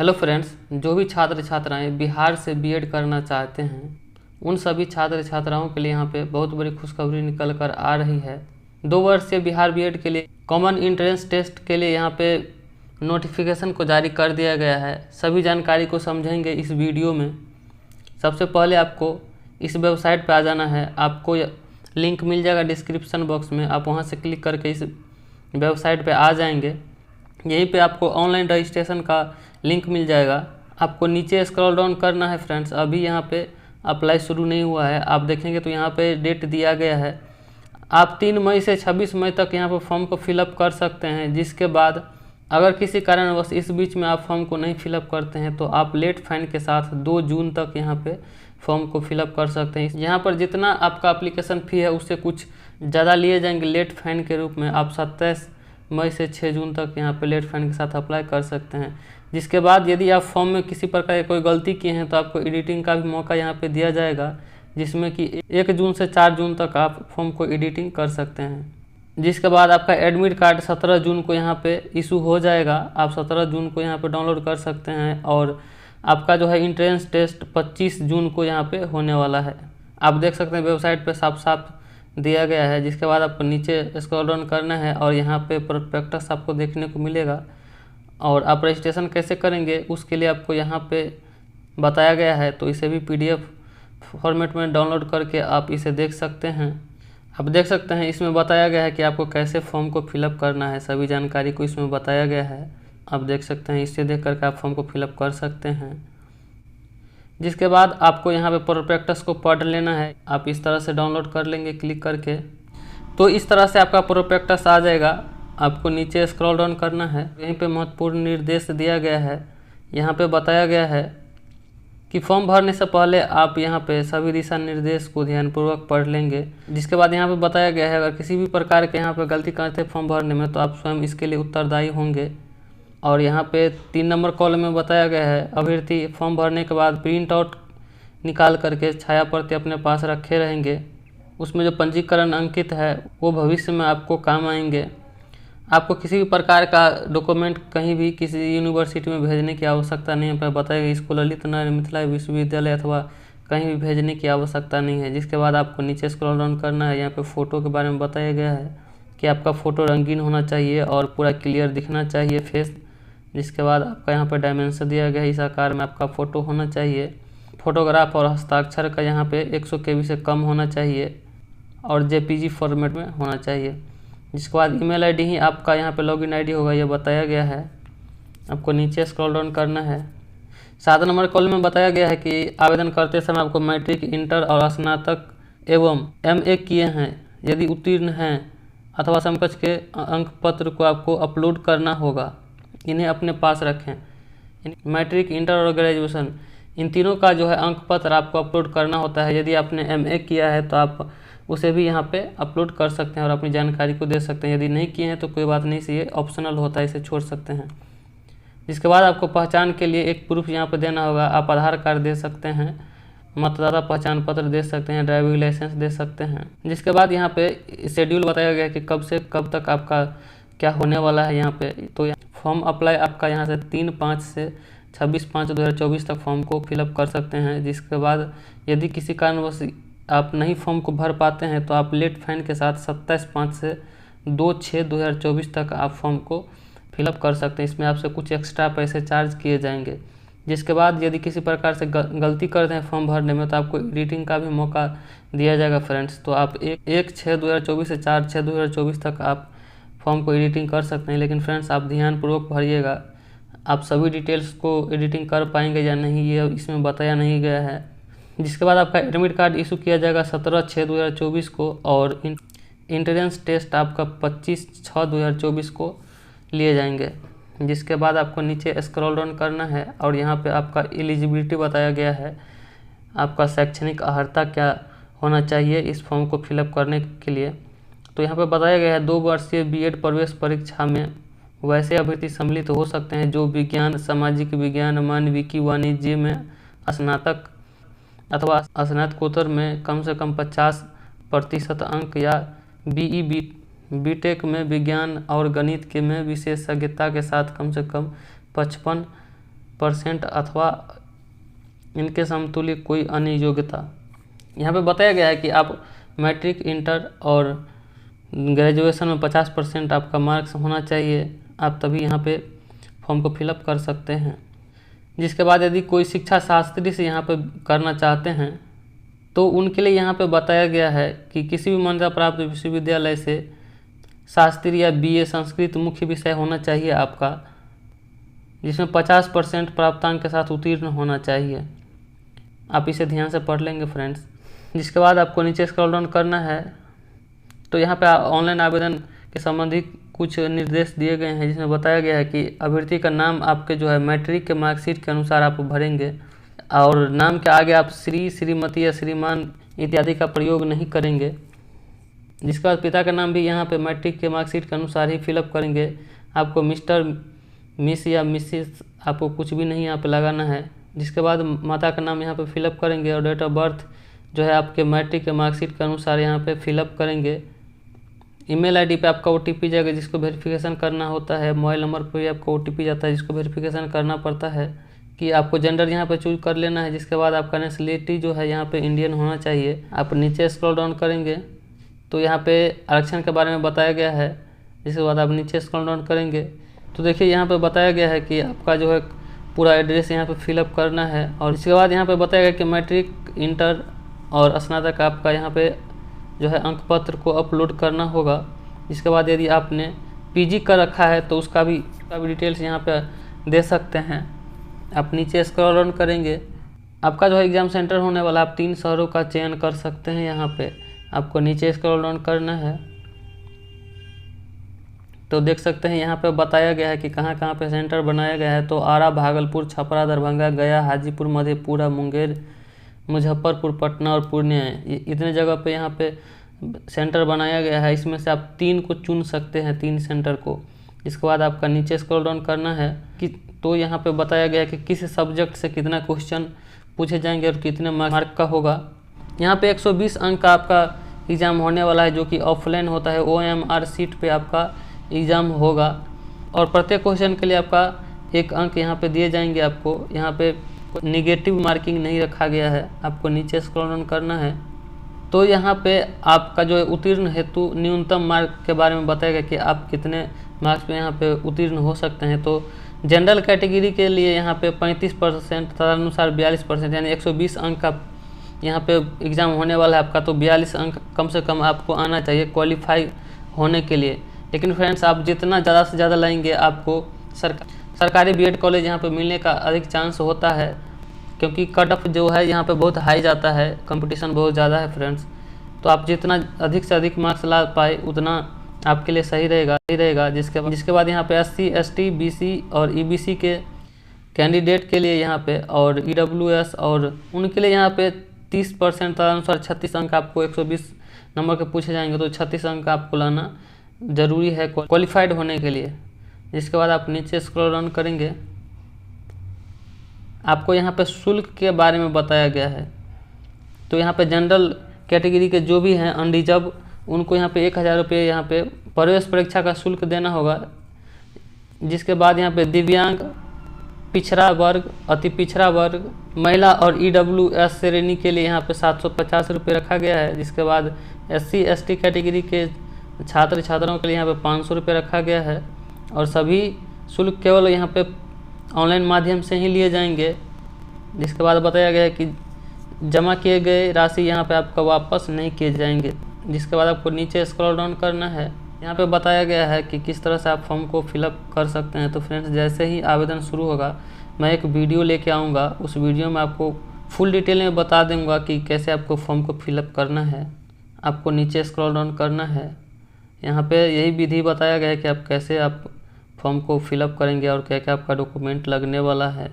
Hello friends, जो भी छात्र छात्राएं बिहार से बीएड करना चाहते हैं उन सभी छात्र छात्राओं के लिए यहाँ पे बहुत बड़ी खुशखबरी निकल कर आ रही है। 2 वर्षीय बिहार बीएड के लिए कॉमन एंट्रेंस टेस्ट के लिए यहाँ पे नोटिफिकेशन को जारी कर दिया गया है। सभी जानकारी को समझेंगे इस वीडियो में। सबसे पहले आपको इस वेबसाइट पर आ जाना है। आपको लिंक मिल जाएगा डिस्क्रिप्शन बॉक्स में, आप वहाँ से क्लिक करके इस वेबसाइट पर आ जाएंगे। यहीं पे आपको ऑनलाइन रजिस्ट्रेशन का लिंक मिल जाएगा। आपको नीचे स्क्रॉल डाउन करना है फ्रेंड्स। अभी यहाँ पे अप्लाई शुरू नहीं हुआ है। आप देखेंगे तो यहाँ पे डेट दिया गया है। आप 3 मई से 26 मई तक यहाँ पे फॉर्म को फिलअप कर सकते हैं। जिसके बाद अगर किसी कारणवश इस बीच में आप फॉर्म को नहीं फिलअप करते हैं तो आप लेट फाइन के साथ 2 जून तक यहाँ पे फॉर्म को फिलअप कर सकते हैं। यहाँ पर जितना आपका एप्लीकेशन फ़ी है उससे कुछ ज़्यादा लिए जाएंगे लेट फाइन के रूप में। आप 27 मई से 6 जून तक यहाँ पे लेट फाइन के साथ अप्लाई कर सकते हैं। जिसके बाद यदि आप फॉर्म में किसी प्रकार की कोई गलती किए हैं तो आपको एडिटिंग का भी मौका यहाँ पे दिया जाएगा, जिसमें कि 1 जून से 4 जून तक आप फॉर्म को एडिटिंग कर सकते हैं। जिसके बाद आपका एडमिट कार्ड 17 जून को यहाँ पे इशू हो जाएगा। आप 17 जून को यहाँ पे डाउनलोड कर सकते हैं। और आपका जो है एंट्रेंस टेस्ट 25 जून को यहाँ पे होने वाला है। आप देख सकते हैं वेबसाइट पे साफ साफ दिया गया है। जिसके बाद आपको नीचे स्क्रॉल डाउन करना है और यहाँ पे प्रोस्पेक्टस आपको देखने को मिलेगा। और आप रजिस्ट्रेशन कैसे करेंगे उसके लिए आपको यहाँ पे बताया गया है, तो इसे भी PDF फॉर्मेट में डाउनलोड करके आप इसे देख सकते हैं। आप देख सकते हैं इसमें बताया गया है कि आपको कैसे फॉर्म को फिलअप करना है। सभी जानकारी को इसमें बताया गया है। आप देख सकते हैं, इससे देख करके आप फॉर्म को फिलअप कर सकते हैं। जिसके बाद आपको यहाँ पे प्रोस्पेक्टस को पढ़ लेना है। आप इस तरह से डाउनलोड कर लेंगे क्लिक करके, तो इस तरह से आपका प्रोस्पेक्टस आ जाएगा। आपको नीचे स्क्रॉल डाउन करना है। यहीं पे महत्वपूर्ण निर्देश दिया गया है। यहाँ पे बताया गया है कि फॉर्म भरने से पहले आप यहाँ पे सभी दिशा निर्देश को ध्यानपूर्वक पढ़ लेंगे। जिसके बाद यहाँ पे बताया गया है अगर किसी भी प्रकार के यहाँ पे गलती करते हैं फॉर्म भरने में तो आप स्वयं इसके लिए उत्तरदायी होंगे। और यहाँ पे 3 नंबर कॉलम में बताया गया है अभ्यर्थी फॉर्म भरने के बाद प्रिंट आउट निकाल करके छाया प्रति अपने पास रखे रहेंगे। उसमें जो पंजीकरण अंकित है वो भविष्य में आपको काम आएंगे। आपको किसी भी प्रकार का डॉक्यूमेंट कहीं भी किसी यूनिवर्सिटी में भेजने की आवश्यकता नहीं है। पर बताया गया इसको ललित नारायण मिथिला विश्वविद्यालय अथवा कहीं भी भेजने की आवश्यकता नहीं है। जिसके बाद आपको नीचे स्क्रॉल डाउन करना है। यहाँ पे फ़ोटो के बारे में बताया गया है कि आपका फ़ोटो रंगीन होना चाहिए और पूरा क्लियर दिखना चाहिए फेस। जिसके बाद आपका यहाँ पर डायमेंशन दिया गया है, इस आकार में आपका फ़ोटो होना चाहिए। फोटोग्राफ और हस्ताक्षर का यहाँ पे 100 KB से कम होना चाहिए और JPG फॉर्मेट में होना चाहिए। जिसके बाद ईमेल आईडी ही आपका यहाँ पे लॉगिन आईडी होगा, यह बताया गया है। आपको नीचे स्क्रॉल डाउन करना है। 7 नंबर कॉलम में बताया गया है कि आवेदन करते समय आपको मैट्रिक, इंटर और स्नातक एवं MA किए हैं यदि उत्तीर्ण हैं अथवा समकक्ष के अंक पत्र को आपको अपलोड करना होगा। इन्हें अपने पास रखें। मैट्रिक, इंटर और ग्रेजुएशन इन तीनों का जो है अंक पत्र आपको अपलोड करना होता है। यदि आपने MA किया है तो आप उसे भी यहाँ पे अपलोड कर सकते हैं और अपनी जानकारी को दे सकते हैं। यदि नहीं किए हैं तो कोई बात नहीं, से ये ऑप्शनल होता है, इसे छोड़ सकते हैं। जिसके बाद आपको पहचान के लिए एक प्रूफ यहाँ पे देना होगा। आप आधार कार्ड दे सकते हैं, मतदाता पहचान पत्र दे सकते हैं, ड्राइविंग लाइसेंस दे सकते हैं। जिसके बाद यहाँ पे शेड्यूल बताया गया है कि कब से कब तक आपका क्या होने वाला है यहाँ पे। तो फॉर्म अप्लाई आपका यहाँ से 3/5 से 26/5/2024 तक फॉर्म को फिलअप कर सकते हैं। जिसके बाद यदि किसी कारणवश आप नहीं फॉर्म को भर पाते हैं तो आप लेट फाइन के साथ 27/5 से 2/6/2024 तक आप फॉर्म को फिलअप कर सकते हैं। इसमें आपसे कुछ एक्स्ट्रा पैसे चार्ज किए जाएंगे। जिसके बाद यदि किसी प्रकार से गलती करते हैं फॉर्म भरने में तो आपको एडिटिंग का भी मौका दिया जाएगा फ्रेंड्स। तो आप 1/6/2024 से 4/6/2024 तक आप फॉर्म को एडिटिंग कर सकते हैं। लेकिन फ्रेंड्स आप ध्यानपूर्वक भरिएगा, आप सभी डिटेल्स को एडिटिंग कर पाएंगे या नहीं ये इसमें बताया नहीं गया है। जिसके बाद आपका एडमिट कार्ड इशू किया जाएगा 17/6/2024 को और एंट्रेंस टेस्ट आपका 25/6/2024 को लिए जाएंगे। जिसके बाद आपको नीचे स्क्रॉल डाउन करना है और यहाँ पे आपका एलिजिबिलिटी बताया गया है। आपका शैक्षणिक अर्हता क्या होना चाहिए इस फॉर्म को फिलअप करने के लिए। तो यहाँ पे बताया गया है 2 वर्षीय बीएड प्रवेश परीक्षा में वैसे अभ्यर्थी सम्मिलित हो सकते हैं जो विज्ञान, सामाजिक विज्ञान, मानविकी, वाणिज्य में स्नातक अथवा स्नातकोत्तर में कम से कम 50% अंक या BE BTech में विज्ञान और गणित के में विशेषज्ञता के साथ कम से कम 55 % अथवा इनके समतुल्य कोई अन्य योग्यता। यहाँ पे बताया गया है कि आप मैट्रिक, इंटर और ग्रेजुएशन में 50% आपका मार्क्स होना चाहिए, आप तभी यहाँ पे फॉर्म को फिलअप कर सकते हैं। जिसके बाद यदि कोई शिक्षा शास्त्री से यहाँ पे करना चाहते हैं तो उनके लिए यहाँ पे बताया गया है कि किसी भी मान्यता प्राप्त विश्वविद्यालय से शास्त्री या BA संस्कृत मुख्य विषय होना चाहिए आपका, जिसमें 50% प्राप्तांक के साथ उत्तीर्ण होना चाहिए। आप इसे ध्यान से पढ़ लेंगे फ्रेंड्स। जिसके बाद आपको नीचे स्क्रॉल डाउन करना है तो यहाँ पे ऑनलाइन आवेदन के संबंधी कुछ निर्देश दिए गए हैं, जिसमें बताया गया है कि अभ्यर्थी का नाम आपके जो है मैट्रिक के मार्कशीट के अनुसार आप भरेंगे और नाम के आगे आप श्री, श्रीमती या श्रीमान इत्यादि का प्रयोग नहीं करेंगे। जिसके बाद पिता का नाम भी यहाँ पे मैट्रिक के मार्कशीट के अनुसार ही फिलअप करेंगे। आपको मिस्टर, मिस या मिसिस आपको कुछ भी नहीं यहाँ पे लगाना है। जिसके बाद माता का नाम यहाँ पे फिलअप करेंगे और डेट ऑफ बर्थ जो है आपके मैट्रिक के मार्कशीट के अनुसार यहाँ पे फिलअप करेंगे। ईमेल आईडी पे आपका OTP जाएगा जिसको वेरिफिकेशन करना होता है। मोबाइल नंबर पर भी आपका OTP जाता है जिसको वेरिफिकेशन करना पड़ता है। कि आपको जेंडर यहाँ पे चूज कर लेना है। जिसके बाद आपका नेशनलिटी जो है यहाँ पे इंडियन होना चाहिए। आप नीचे स्क्रॉल डाउन करेंगे तो यहाँ पे आरक्षण के बारे में बताया गया है। जिसके बाद आप नीचे स्क्रॉल डाउन करेंगे तो देखिए यहाँ पे बताया गया है कि आपका जो है पूरा एड्रेस यहाँ पे फिलअप करना है। और इसके बाद यहाँ पे बताया गया कि मैट्रिक, इंटर और स्नातक आपका यहाँ पे जो है अंक पत्र को अपलोड करना होगा। इसके बाद यदि आपने PG कर रखा है तो उसका भी डिटेल्स यहाँ पे दे सकते हैं। आप नीचे स्क्रॉल डाउन करेंगे, आपका जो है एग्ज़ाम सेंटर होने वाला, आप 3 शहरों का चयन कर सकते हैं। यहाँ पे आपको नीचे स्क्रॉल डाउन करना है तो देख सकते हैं यहाँ पे बताया गया है कि कहाँ कहाँ पे सेंटर बनाया गया है। तो आरा, भागलपुर, छपरा, दरभंगा, गया, हाजीपुर, मधेपुरा, मुंगेर, मुजफ्फरपुर, पटना और पूर्णिया, इतने जगह पे यहाँ पे सेंटर बनाया गया है। इसमें से आप 3 को चुन सकते हैं, 3 सेंटर को। इसके बाद आपका नीचे स्क्रॉल डाउन करना है कि तो यहाँ पे बताया गया है कि किस सब्जेक्ट से कितना क्वेश्चन पूछे जाएंगे और कितने मार्क का होगा। यहाँ पे 120 अंक का आपका एग्ज़ाम होने वाला है जो कि ऑफलाइन होता है। OMR सीट पे आपका एग्ज़ाम होगा और प्रत्येक क्वेश्चन के लिए आपका 1 अंक यहाँ पे दिए जाएंगे। आपको यहाँ पे निगेटिव मार्किंग नहीं रखा गया है। आपको नीचे स्क्रॉल डाउन करना है तो यहाँ पे आपका जो है उत्तीर्ण हेतु न्यूनतम मार्क के बारे में बताया गया कि आप कितने मार्क्स पे यहाँ पे उत्तीर्ण हो सकते हैं। तो जनरल कैटेगरी के लिए यहाँ पे 35%, तदनुसार 42%, यानी 120 अंक का यहाँ पे एग्ज़ाम होने वाला है आपका। तो 42 अंक कम से कम आपको आना चाहिए क्वालिफाई होने के लिए। लेकिन फ्रेंड्स आप जितना ज़्यादा से ज़्यादा लाएंगे आपको सरकारी BEd कॉलेज यहाँ पे मिलने का अधिक चांस होता है, क्योंकि कट ऑफ जो है यहाँ पे बहुत हाई जाता है, कंपटीशन बहुत ज़्यादा है फ्रेंड्स। तो आप जितना अधिक से अधिक मार्क्स ला पाए उतना आपके लिए सही रहेगा। जिसके बाद यहाँ पे SC, ST, BC और EBC के कैंडिडेट के लिए यहाँ पे और EWS और उनके लिए यहाँ पे 30% तदनुसार 36 अंक आपको 120 नंबर के पूछे जाएंगे। तो 36 अंक आपको लाना ज़रूरी है क्वालिफाइड होने के लिए। जिसके बाद आप नीचे स्क्रॉल डाउन करेंगे, आपको यहाँ पे शुल्क के बारे में बताया गया है। तो यहाँ पे जनरल कैटेगरी के जो भी हैं अनरिजर्व, उनको यहाँ पे 1000 रुपये यहाँ पे प्रवेश परीक्षा का शुल्क देना होगा। जिसके बाद यहाँ पे दिव्यांग, पिछड़ा वर्ग, अति पिछड़ा वर्ग, महिला और EWS श्रेणी के लिए यहाँ पे 750 रुपये रखा गया है। जिसके बाद SC, ST कैटेगरी के छात्राओं के लिए यहाँ पे 500 रुपये रखा गया है। और सभी शुल्क केवल यहाँ पे ऑनलाइन माध्यम से ही लिए जाएंगे। जिसके बाद बताया गया है कि जमा किए गए राशि यहाँ पे आपका वापस नहीं किए जाएंगे। जिसके बाद आपको नीचे स्क्रॉल डाउन करना है, यहाँ पे बताया गया है कि किस तरह से आप फॉर्म को फिलअप कर सकते हैं। तो फ्रेंड्स जैसे ही आवेदन शुरू होगा मैं एक वीडियो लेके आऊँगा, उस वीडियो में आपको फुल डिटेल में बता दूँगा कि कैसे आपको फॉर्म को फिलअप करना है। आपको नीचे स्क्रॉल डाउन करना है, यहाँ पे यही विधि बताया गया है कि आप कैसे फॉर्म को फिलअप करेंगे और क्या क्या आपका डॉक्यूमेंट लगने वाला है।